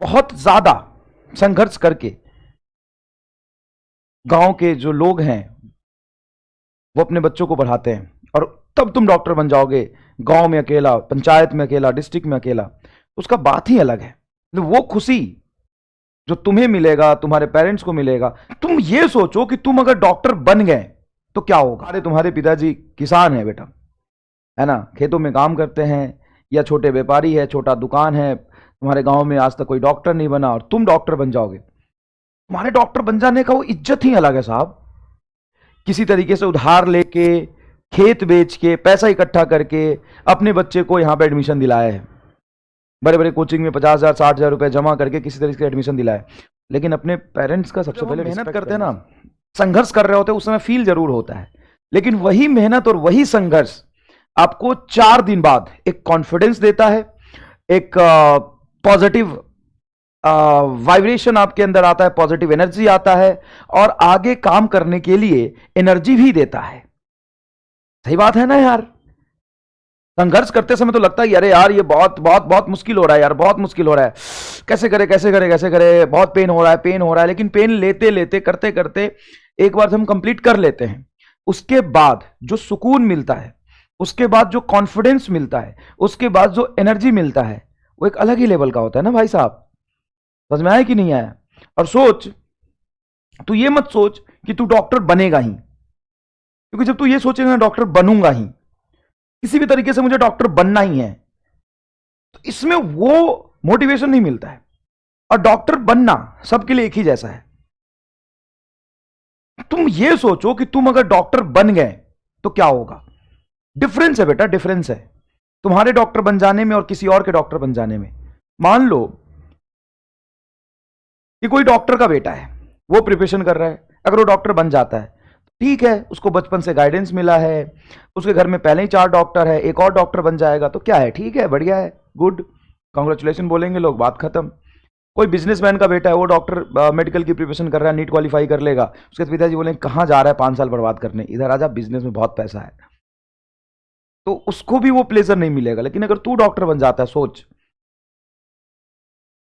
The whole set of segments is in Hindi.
बहुत ज्यादा संघर्ष करके गांव के जो लोग हैं वो अपने बच्चों को पढ़ाते हैं, और तब तुम डॉक्टर बन जाओगे गांव में अकेला, पंचायत में अकेला, डिस्ट्रिक्ट में अकेला, तो उसका बात ही अलग है। तो वो खुशी जो तुम्हें मिलेगा, तुम्हारे पेरेंट्स को मिलेगा। तुम ये सोचो कि तुम अगर डॉक्टर बन गए तो क्या होगा। अरे तुम्हारे पिताजी किसान है बेटा, है ना, खेतों में काम करते हैं, या छोटे व्यापारी है, छोटा दुकान है, तुम्हारे गांव में आज तक कोई डॉक्टर नहीं बना और तुम डॉक्टर बन जाओगे, तुम्हारे डॉक्टर बन जाने का वो इज्जत ही अलग है साहब। किसी तरीके से उधार लेके, खेत बेच के, पैसा इकट्ठा करके अपने बच्चे को यहां पे एडमिशन दिलाया है, बड़े बड़े कोचिंग में 50,000 60,000 रुपए जमा करके किसी तरीके से एडमिशन दिलाया है। लेकिन अपने पेरेंट्स का सबसे पहले मेहनत करते हैं ना, संघर्ष कर रहे होते हैं, उस समय फील जरूर होता है, लेकिन वही मेहनत और वही संघर्ष आपको 4 दिन बाद एक कॉन्फिडेंस देता है, एक पॉजिटिव वाइब्रेशन आपके अंदर आता है, पॉजिटिव एनर्जी आता है, और आगे काम करने के लिए एनर्जी भी देता है। सही बात है ना यार। संघर्ष करते समय तो लगता है अरे यार ये बहुत बहुत बहुत मुश्किल हो रहा है यार, बहुत मुश्किल हो रहा है, कैसे करे कैसे करे कैसे करे, बहुत पेन हो रहा है, पेन हो रहा है। लेकिन पेन लेते लेते, करते करते एक बार हम कंप्लीट कर लेते हैं, उसके बाद जो सुकून मिलता है, उसके बाद जो कॉन्फिडेंस मिलता है, उसके बाद जो एनर्जी मिलता है, वो एक अलग ही लेवल का होता है ना भाई साहब। समझ में आया कि नहीं आया। और सोच, तू ये मत सोच कि तू डॉक्टर बनेगा ही, क्योंकि जब तू ये सोचेगा ना डॉक्टर बनूंगा ही, किसी भी तरीके से मुझे डॉक्टर बनना ही है, तो इसमें वो मोटिवेशन नहीं मिलता है। और डॉक्टर बनना सबके लिए एक ही जैसा है। तुम ये सोचो कि तुम अगर डॉक्टर बन गए तो क्या होगा। डिफरेंस है बेटा, डिफरेंस है तुम्हारे डॉक्टर बन जाने में और किसी और के डॉक्टर बन जाने में। मान लो कि कोई डॉक्टर का बेटा है, वो प्रिपरेशन कर रहा है, अगर वो डॉक्टर बन जाता है ठीक है, उसको बचपन से गाइडेंस मिला है, उसके घर में पहले ही 4 डॉक्टर है, एक और डॉक्टर बन जाएगा तो क्या है, ठीक है, बढ़िया है, गुड, कांग्रेचुलेशन बोलेंगे लोग, बात खत्म। कोई बिजनेसमैन का बेटा है, वो डॉक्टर मेडिकल की प्रिपरेशन कर रहा है, नीट क्वालिफाई कर लेगा, उसके पिताजी बोलेंगे कहाँ जा रहा है 5 साल बर्बाद करने, इधर आजा, बिजनेस में बहुत पैसा है, तो उसको भी वो प्लेजर नहीं मिलेगा। लेकिन अगर तू डॉक्टर बन जाता है, सोच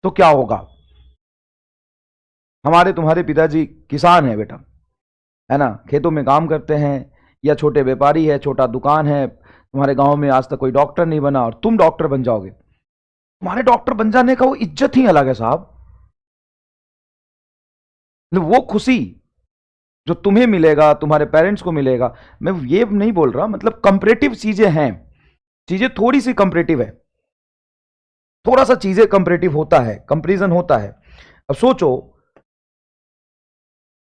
तो क्या होगा। हमारे तुम्हारे पिताजी किसान है बेटा, है ना, खेतों में काम करते हैं, या छोटे व्यापारी है, छोटा दुकान है, तुम्हारे गांव में आज तक कोई डॉक्टर नहीं बना और तुम डॉक्टर बन जाओगे, तुम्हारे डॉक्टर बन जाने का वो इज्जत ही अलग है साहब। वो खुशी जो तुम्हें मिलेगा, तुम्हारे पेरेंट्स को मिलेगा, मैं ये नहीं बोल रहा, मतलब कंपैरेटिव चीजें हैं, चीजें थोड़ी सी कंपैरेटिव है, थोड़ा सा चीजें कंपैरेटिव होता है, कंपैरिजन होता है। अब सोचो,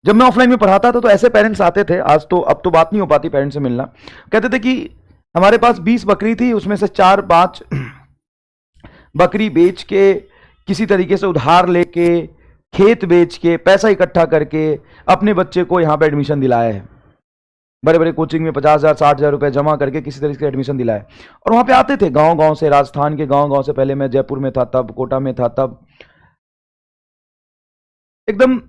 जब मैं ऑफलाइन में पढ़ाता था तो ऐसे पेरेंट्स आते थे, आज तो अब तो बात नहीं हो पाती पेरेंट्स से मिलना, कहते थे कि हमारे पास 20 बकरी थी, उसमें से 4-5 बकरी बेच के, किसी तरीके से उधार लेके, खेत बेच के, पैसा इकट्ठा करके अपने बच्चे को यहां पे एडमिशन दिलाया है, बड़े बड़े कोचिंग में 50,000 60,000 रुपए जमा करके किसी तरीके से एडमिशन दिलाया। और वहां पे आते थे गांव गांव से, राजस्थान के गांव गांव से, पहले मैं जयपुर में था तब, कोटा में था तब, एकदम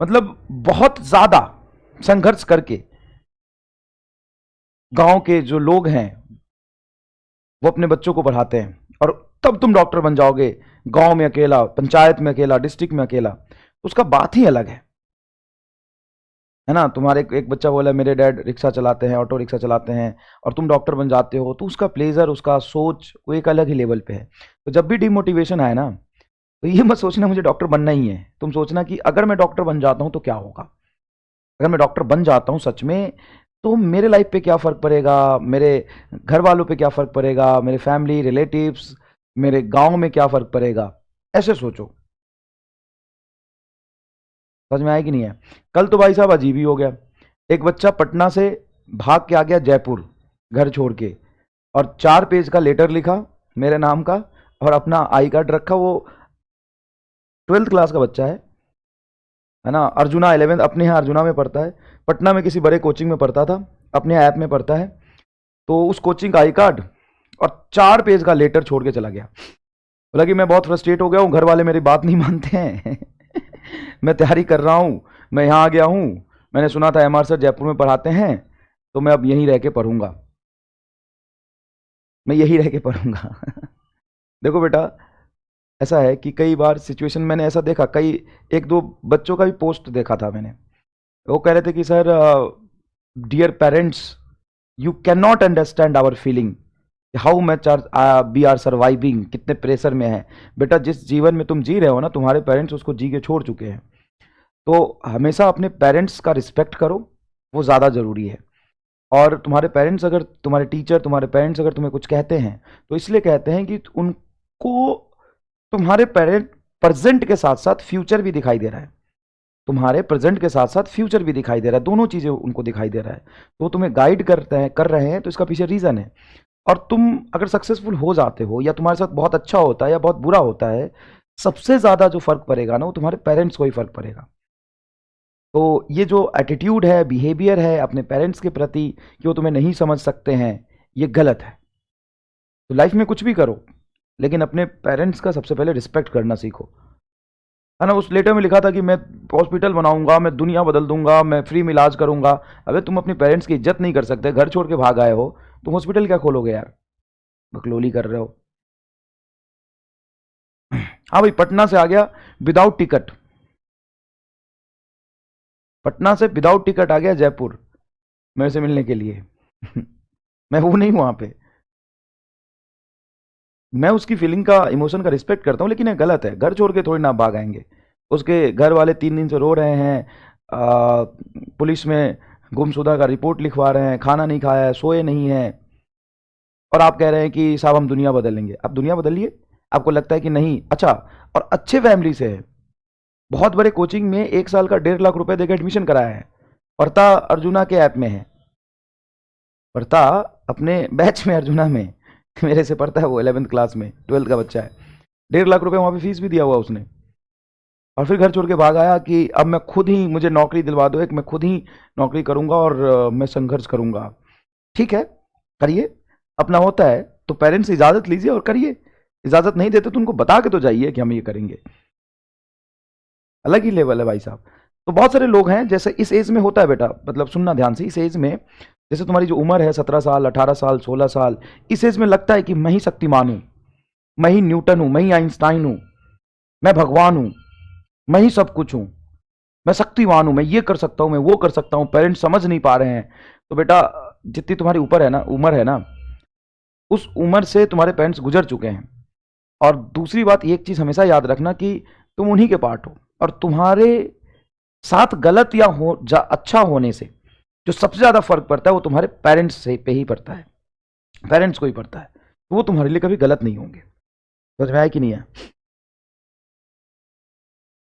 मतलब बहुत ज्यादा संघर्ष करके गांव के जो लोग हैं वो अपने बच्चों को पढ़ाते हैं, और तब तुम डॉक्टर बन जाओगे गांव में अकेला, पंचायत में अकेला, डिस्ट्रिक्ट में अकेला, तो उसका बात ही अलग है ना। तुम्हारे एक बच्चा बोला मेरे डैड रिक्शा चलाते हैं, ऑटो रिक्शा चलाते हैं, और तुम डॉक्टर बन जाते हो, तो उसका प्लेजर, उसका सोच वो एक अलग ही लेवल पे है। तो जब भी डिमोटिवेशन आए ना, तो ये मत सोचना मुझे डॉक्टर बनना ही है, तुम सोचना कि अगर मैं डॉक्टर बन जाता हूं तो क्या होगा। अगर मैं डॉक्टर बन जाता हूं सच में, तो मेरे लाइफ पे क्या फर्क पड़ेगा, मेरे घर वालों पे क्या फर्क पड़ेगा, मेरे फैमिली रिलेटिव्स, मेरे गांव में क्या फर्क पड़ेगा, ऐसे सोचो। समझ में आया कि नहीं है। कल तो भाई साहब अजीब ही हो गया, एक बच्चा पटना से भाग के आ गया जयपुर घर छोड़ के, और 4 पेज का लेटर लिखा मेरे नाम का, और अपना आई कार्ड रखा। वो 12th क्लास का बच्चा है ना, अर्जुना 11th, अपने यहाँ अर्जुना में पढ़ता है, पटना में किसी बड़े कोचिंग में पढ़ता था, अपने ऐप में पढ़ता है, तो उस कोचिंग का आई कार्ड और 4 पेज का लेटर छोड़ के चला गया। बोला कि मैं बहुत फ्रस्ट्रेट हो गया हूँ, घर वाले मेरी बात नहीं मानते हैं मैं तैयारी कर रहा हूँ, मैं यहाँ आ गया हूँ, मैंने सुना था एमआर सर जयपुर में पढ़ाते हैं, तो मैं अब यहीं रह के पढ़ूंगा, मैं यहीं रह के पढ़ूंगा देखो बेटा, ऐसा है कि कई बार सिचुएशन मैंने ऐसा देखा, कई एक दो बच्चों का भी पोस्ट देखा था मैंने। वो कह रहे थे कि sir, dear parents, you can not understand our feeling, how much we are surviving, कितने प्रेशर में है। बेटा, जिस जीवन में तुम जी रहे हो ना, तुम्हारे पेरेंट्स उसको जी के छोड़ चुके हैं। तो हमेशा अपने पेरेंट्स का रिस्पेक्ट करो, वो ज़्यादा ज़रूरी है। और तुम्हारे पेरेंट्स अगर, तुम्हारे टीचर, तुम्हारे पेरेंट्स अगर तुम्हें कुछ कहते हैं तो इसलिए कहते हैं कि उनको तुम्हारे पेरेंट प्रेजेंट के साथ साथ फ्यूचर भी दिखाई दे रहा है, तुम्हारे प्रेजेंट के साथ साथ फ्यूचर भी दिखाई दे रहा है, दोनों चीज़ें उनको दिखाई दे रहा है। तो वो तुम्हें गाइड करते हैं, कर रहे हैं, तो इसका पीछे रीज़न है। और तुम अगर सक्सेसफुल हो जाते हो या तुम्हारे साथ बहुत अच्छा होता है या बहुत बुरा होता है, सबसे ज़्यादा जो फर्क पड़ेगा ना, वो तुम्हारे पेरेंट्स को ही फर्क पड़ेगा। तो ये जो एटीट्यूड है, बिहेवियर है अपने पेरेंट्स के प्रति, कि वो तुम्हें नहीं समझ सकते हैं, ये गलत है। तो लाइफ में कुछ भी करो, लेकिन अपने पेरेंट्स का सबसे पहले रिस्पेक्ट करना सीखो, है ना। उस लेटर में लिखा था कि मैं हॉस्पिटल बनाऊंगा, मैं दुनिया बदल दूंगा, मैं फ्री में इलाज करूंगा। अबे तुम अपनी पेरेंट्स की इज्जत नहीं कर सकते, घर छोड़ के भाग आए हो, तुम हॉस्पिटल क्या खोलोगे यार, बकलोली कर रहे हो। हाँ भाई, पटना से आ गया विदाउट टिकट, पटना से विदाउट टिकट आ गया जयपुर मेरे से मिलने के लिए। मैं वो नहीं हूं वहां पे। मैं उसकी फीलिंग का, इमोशन का रिस्पेक्ट करता हूँ, लेकिन ये गलत है। घर छोड़ के थोड़ी ना भाग आएंगे। उसके घर वाले 3 दिन से रो रहे हैं, पुलिस में गुमशुदा का रिपोर्ट लिखवा रहे हैं, खाना नहीं खाया है, सोए नहीं है, और आप कह रहे हैं कि साहब हम दुनिया बदलेंगे। आप दुनिया बदलिए, आपको लगता है कि नहीं। अच्छा, और अच्छे फैमिली से है, बहुत बड़े कोचिंग में 1 साल का 1.5 लाख रुपए देकर एडमिशन कराया है, पढ़ता अर्जुना के ऐप में है, पढ़ता अपने बैच में अर्जुना में। मेरे से पढ़ता है वो, 11th क्लास में, 12th का बच्चा है। 1.5 लाख रुपए वहाँ पे फीस भी दिया हुआ उसने, और फिर घर छोड़ के भाग आया कि अब मैं खुद ही, मुझे नौकरी दिलवा दो एक, मैं खुद ही नौकरी करूंगा और मैं संघर्ष करूंगा। ठीक है, करिए, अपना होता है तो पेरेंट्स से इजाज़त लीजिए और करिए। इजाज़त नहीं देते तो उनको बता के तो जाइए कि हम ये करेंगे। अलग ही लेवल है भाई साहब। तो बहुत सारे लोग हैं, जैसे इस एज में होता है बेटा, मतलब सुनना ध्यान से, इस एज में जैसे तुम्हारी जो उम्र है 17 साल, 18 साल, 16 साल, इस एज में लगता है कि मैं ही शक्तिमान हूं, मैं ही न्यूटन हूं, मैं ही आइंस्टाइन हूं, मैं भगवान हूं, मैं ही सब कुछ हूं, मैं शक्तिवान हूं, मैं ये कर सकता हूं, मैं वो कर सकता हूं, पेरेंट्स समझ नहीं पा रहे हैं। तो बेटा, जितनी तुम्हारी ऊपर है ना, उम्र है ना, उस उम्र से तुम्हारे पेरेंट्स गुजर चुके हैं। और दूसरी बात, एक चीज हमेशा याद रखना कि तुम उन्हीं के पार्ट हो, और तुम्हारे साथ गलत या अच्छा होने से जो सबसे ज्यादा फर्क पड़ता है वो तुम्हारे पेरेंट्स से पे ही पड़ता है, पेरेंट्स को ही पड़ता है। तो वो तुम्हारे लिए कभी गलत नहीं होंगे। समझ में आया कि नहीं है?